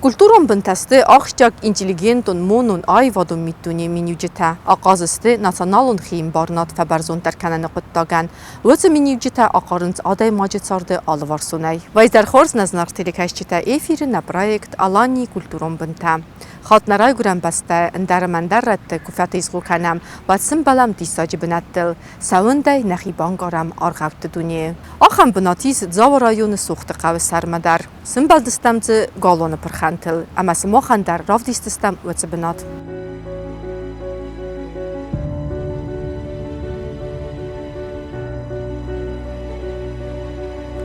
Культурам бынтасты ахчак интеллигентон монон айвадон миттуни минюджета аказысты националон хим барнат фабарзон таркананы куттаган. Вөтө минюджета акарынц адай маджетсарды алыварсунай. Вайздар хорз назнак телекашчита эфири на проект Алани культурам бынта. Хатнарай гурам баста эндармандар ратты куфаты изгу канам батсын балам дисажи бынаттыл. Савындай нахибангарам аргавты дуни. Ахам бынатиз Зава районы сухты қавы сармадар. Сымбалдыстамзы галоны пырхантыл. Амасы мохандар равдистыстам өтсі бынат.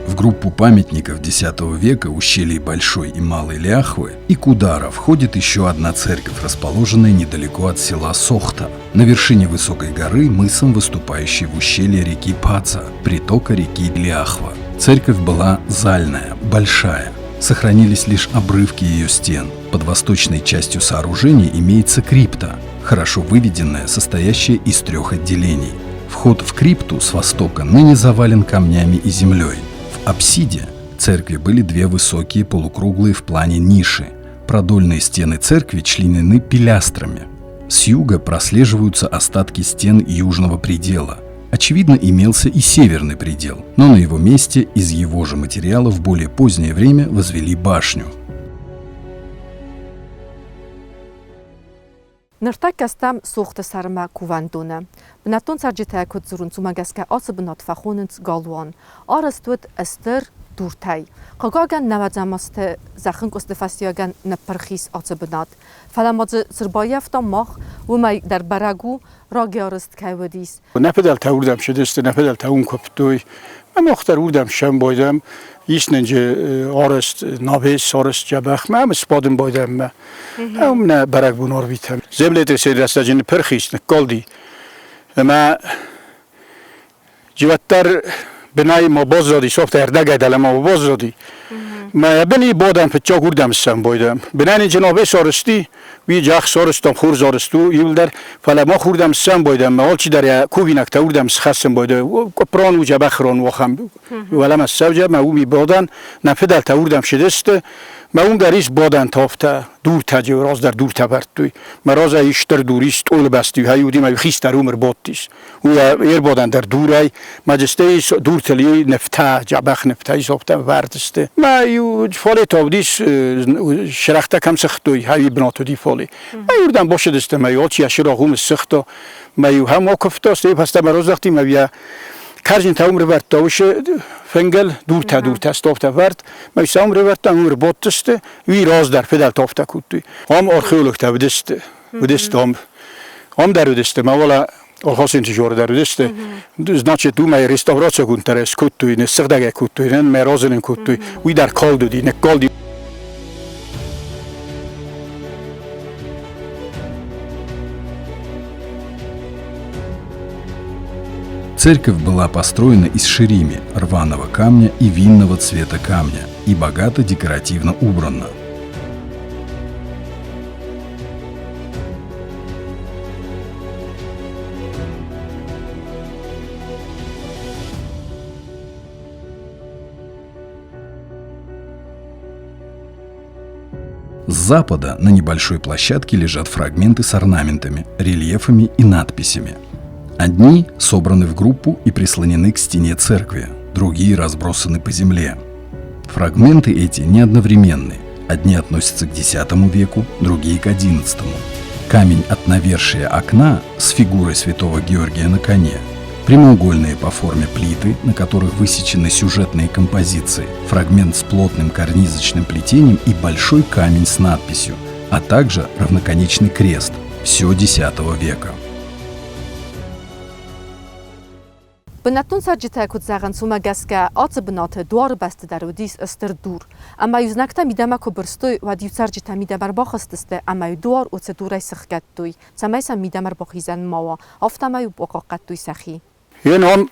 В группу памятников X века ущелий Большой и Малой Ляхвы и Кудара входит еще одна церковь, расположенная недалеко от села Сохта, на вершине высокой горы, мысом выступающей в ущелье реки Паца, притока реки Ляхва. Церковь была зальная, большая. Сохранились лишь обрывки ее стен. Под восточной частью сооружения имеется крипта, хорошо выведенная, состоящая из 3 отделений. Вход в крипту с востока ныне завален камнями и землей. В апсиде церкви были 2 высокие полукруглые в плане ниши. Продольные стены церкви членены пилястрами. С юга прослеживаются остатки стен южного предела. Очевидно, имелся и северный предел, но на его месте из его же материала в более позднее время возвели башню. Нартакастам сухты сарма кувандуна. Бнатон сарджитая кудзурун цумагаска асыбнат фахонынц галуан. Арастуд эстер дуртай. Қагаган навадзамасты захын костефасияган напархис асыбнат. Фаламадзы сырбаяфтан мах وما در برگو را گیارست که ودیس. نپدال تاوردم شدست نپدال تاون کپتوی. من مختار وردم شم بایدم. ایش ننج آرست نابیس آرست جبخ. من سپادم بایدم من. نه برگ بونار بیتم. زملت سید رستاجن پرخیست نکالدی. ما جوتر بنای ما باز زدی صبح اردگه دل ما باز زدی. ما بنی بادم پچا گردم سم بایدم. بنای جنابه سارستی. وی جاخ سارستم خور زارستو یول در فلا ما خوردم سم بایدم ما چی در کوبی نکته وردم سخسم بایده کپران و جبخران وخم ولم از سوجه ما او می بادن نفدال تاوردم شدست ما اون گریز بادن تافته دور تجه راز در دور تبرد توی ما راز ایشتر دوریست اول بستی هایودی ما خیست در عمر بادتیست و ایر بادن در دورای مجسته دور تلی نفته جبخ نفته ایسابته وردسته ما یو فاله تاودیس شرخته کم سختوی هایی بناتو دی فاله ما یوردم باشه دسته ما یو چی اشرا غوم سخته ما یو هم واقفته است ای پسته ما راز وقتی ما بیا کارجن تا عمر ورد تاوشه فنگل دور تا استافته ورد ما یو عمر ورد تا عمر بادتسته وی راز در پدال تافته کودی هم آرخیولوک تا بدسته هم در بدسته ما والا آخاس انتشار در بدسته значит دو ما رستوراسیون کنترس کودی نسخدگه کودی نه ما رازن کودی وی در کال دودی نکال Церковь была построена из ширими, рваного камня и винного цвета камня и богато декоративно убрана. С запада на небольшой площадке лежат фрагменты с орнаментами, рельефами и надписями. Одни собраны в группу и прислонены к стене церкви, другие разбросаны по земле. Фрагменты эти не одновременны. Одни относятся к X веку, другие к XI. Камень от навершия окна с фигурой святого Георгия на коне, прямоугольные по форме плиты, на которых высечены сюжетные композиции, фрагмент с плотным карнизочным плетением и большой камень с надписью, а также равноконечный крест, все X века. بناتون سرجته کد زغن سوما گسکه آت بنات دوار بست در ودیس استر دور. اما یوز نکته میدم که برستوی و دیو سرجته میدم بر باخستسته اما دوار اوت دورای سخت توی. سمیسا میدم بر باخیزن ماوا. آفتم ایو باقاقت توی سخی. یه نام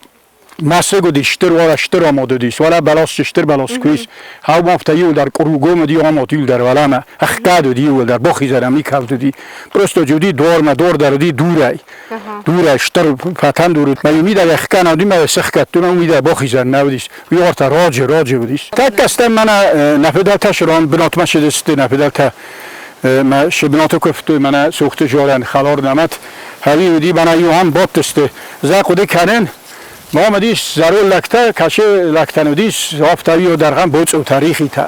масего диштер вара штер амодадис вала балас штер балас квис хау мафта ю дар кругом ди амод ю дар вала ма ахкад ди ю дар бохи зарам ник хавди просто жуди дор дар ди дурай штер фатан дур ма юмида ахкан ади ма сахкат ту умида бохи зар навдис виорта роҗ будис так кастам мана нафедалта шрон бинотма шедист нафедалта ما شبنات کفتوی من سوخت جارن خلار نمت همی ودی بنا یو هم باد تسته زا قدی کنن ما مدیش ضرور لکته کشه لکتن ودیش آفتوی و درغم بوچ و تاریخی تا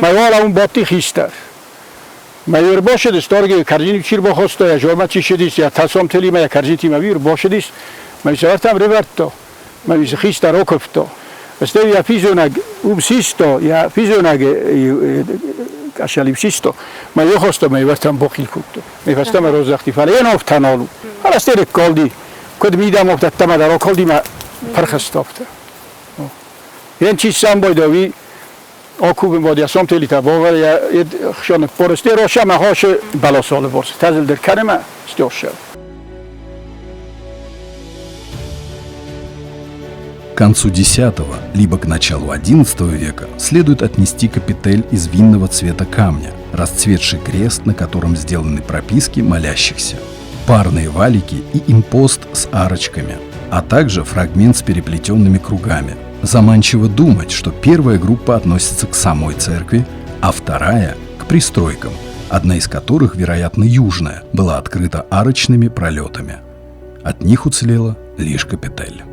ما والا اون بادی خیستر ما یور باشه دستارگی کرجینی چیر بخواسته یا جرمت چی شدیست یا تصام تلی ما یا کرجیتی ما ویر باشه دیست ما میسورتم روبرت تا ما میز خیستر او کفتا استوی یا فیزونگ او بسیستا یا فیزونگ کاشالیبسیستو ما یه خواستم می‌برم باقی کردم می‌خواستم روز وقتی فعلا نفت تنالو حالا استری کالدی کد میدم مفتت ما در کالدی ما پرخستافته این چیز سام بایداوی آکوب بادی اسام تلی تا باور یا خشان پرستی روشا ما هاش بالا سال ورس تازل در کرم استیوشه К концу X либо к началу XI века следует отнести капитель из винного цвета камня, расцветший крест, на котором сделаны прописки молящихся, парные валики и импост с арочками, а также фрагмент с переплетенными кругами. Заманчиво думать, что первая группа относится к самой церкви, а вторая — к пристройкам, одна из которых, вероятно, южная, была открыта арочными пролетами. От них уцелела лишь капитель.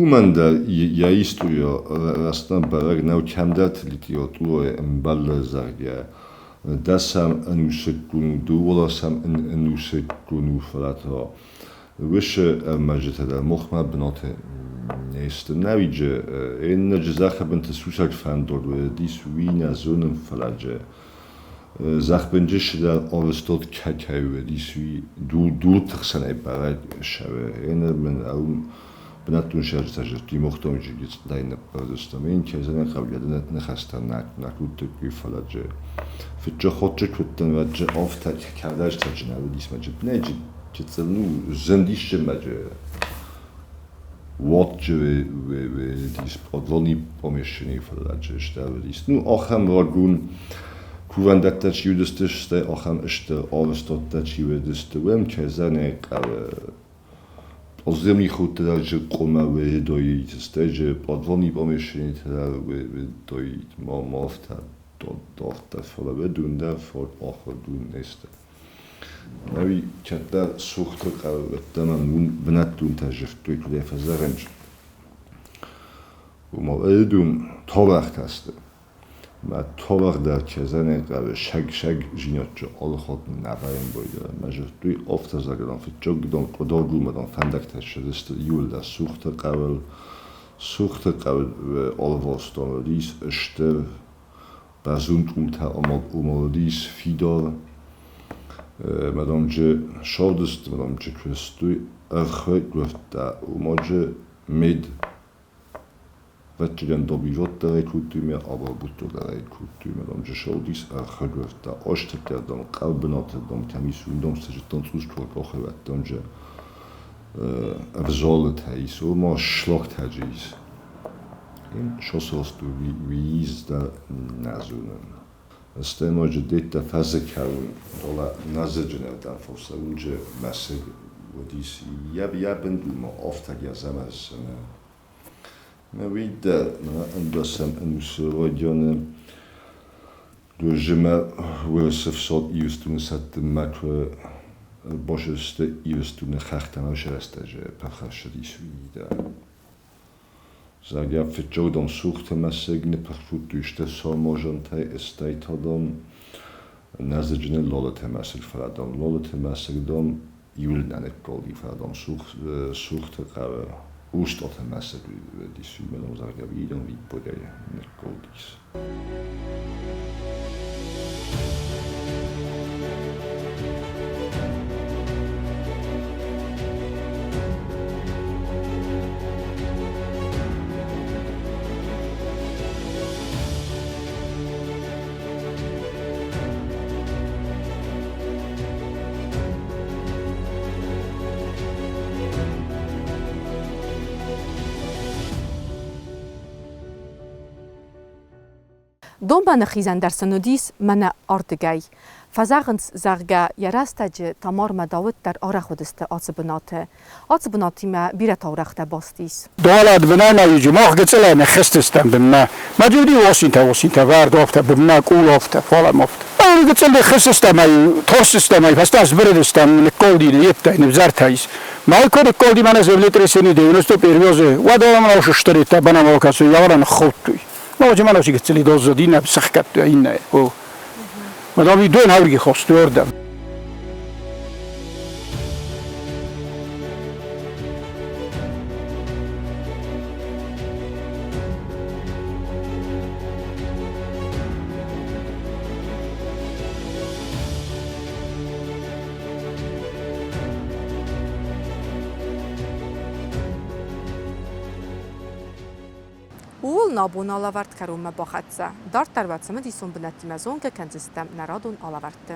Umanda ja istujo rastan barag nau kamdat literaturo balazarja dasam anusekunu duolasam anusekunu falato wische majeta mochma benote nächste navige in zachaben te susal fan dort dis wina zonen falaje zachbenjish da ovestot kakau dis wi du trsane barag shawe enen aum بناتون شرط تجربی مختلفی جدید داین پرداستمین که زن قبلیت نخستن نکود تکی فلجه فیچه خودش کردن و جه آفت کردش تجنبه دیس مجد نه جد نو زندیش مجد وات جه و دیس پادلانی پامیشنی فلجه اشتباه دیس نو آخام راگون کوان دکتر چیودستش ست آخام اشت آوستاد چیودستم که زن قبل از زمینی خود تراجع قومه و هدایت استاجه پادوانی بامیشنی ترا و هدایت ما مافت داشت فلا بدون در فال آخر دون نیست. نوی کتا سوخت قرار تمام بناتون تجربه توی کلی فزرنج و ما ایدون طبق هست. ما طبق در کزنه قرار شگ جینات آل خود نبایم باید. ماجر توی آفت زگران فیت جگ دان قداغو مدان فندک تشده است یول در سوخت قبل و آل واستان ریس اشتر بازوند تا آمادیس فیدار مدام جه شادست مدام جه کرستوی ارخوی گفته و ماجه مید Vettelen dobivott a kultúrme, aber butor a kultúrme, dom že šaudis a chagvta ošteter dom kalbenat dom kamisum dom se že tancuskor kochevet dom že avzolet heis, o ma schlacht hejis. In šosostu víz da nazunen. Aztán hogy dette fazekhaun dola nazedjener dan fossa unje meseg vodis jabben duma oftagja zamaz. ما ويد أندسم أنوسروديون دوجما وسف صوت يستون سات ماكو باشست يستون خختنا شرستجه پخش دیسویده زاگیا فجو دم سوخت مسگ نپخشود دوشته ساموجان تای استایت هدم نزدیک لالت مسگ فرادم لالت مسگ دم یول ننکالی فرادم سوخت قرار Ústat messze is mert az arra vídon vídpodeje nekkoldis. Дом бана хизан در سنودیس من آردگی. فزاغنس زغگا یراستج تمار مداوت در آره خودسته آتبناته. آتبناتی ما بیرت آورخته باستیس. دوالات بنانا يجمع قتلا أنا خستستم بمنا ما جودي واشنطن وارد أفتا بمنا كول أفتا فلا مفتا أنا قتلا خستستم أي تورستم أي فاستاس بردستم الكل دي ليبتا إن بزارت هايس ما يكون الكل دي أنا زبلت رسني دي ونستو بيريوزه وده ما وش اشتريت بنا ما وكاسو يورا خوتوي ما وجه ما نوشي قتلي دوز دينا بسخكت إنه هو ما دام دون هاوري خواست وردم Ул набун алавард карума бахатса. Дар тарватсамы дисун бинати мазон ка канзистам нарадун алавардты.